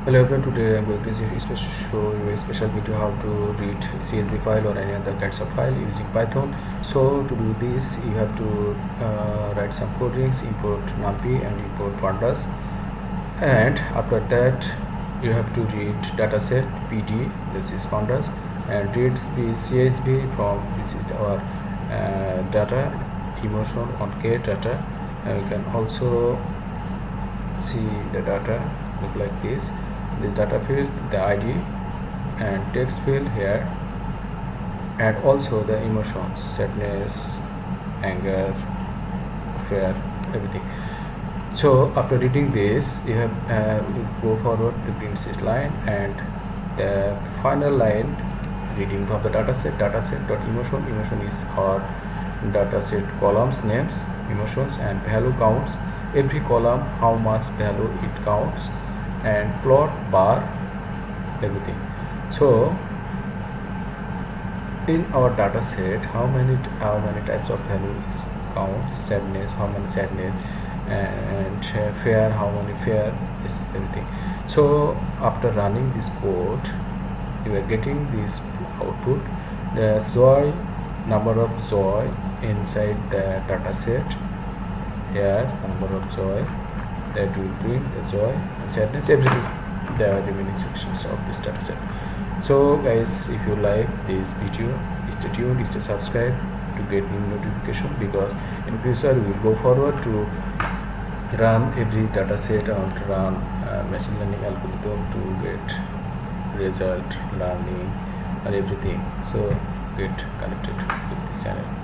Hello everyone, today I'm going to show you a special video how to read CSV file or any other kinds of file using Python. So to do this you have to write some codings, import numpy and import pandas, and after that you have to read dataset PD, this is pandas, and reads the CSV from this is our data emotion on K data, and you can also see the data look like this data field, the ID and text field here, and also the emotions, sadness, anger, fear, everything. So after reading this you have you go forward to print this line, and the final line reading from the dataset dot emotion is our dataset columns names, emotions, and value counts, every column how much value it counts, and plot bar everything. So in our data set how many types of values counts, sadness, how many sadness, and fear, how many fear is everything. So after running this code you are getting this output, the joy, number of joy inside the data set here, number of joy that will bring the joy and sadness, everything, the remaining sections of this data set. So guys, if you like this video, stay tuned, stay subscribed to get new notification, because in future we will go forward to run every data set and run machine learning algorithm to get result, learning and everything. So get connected with this channel.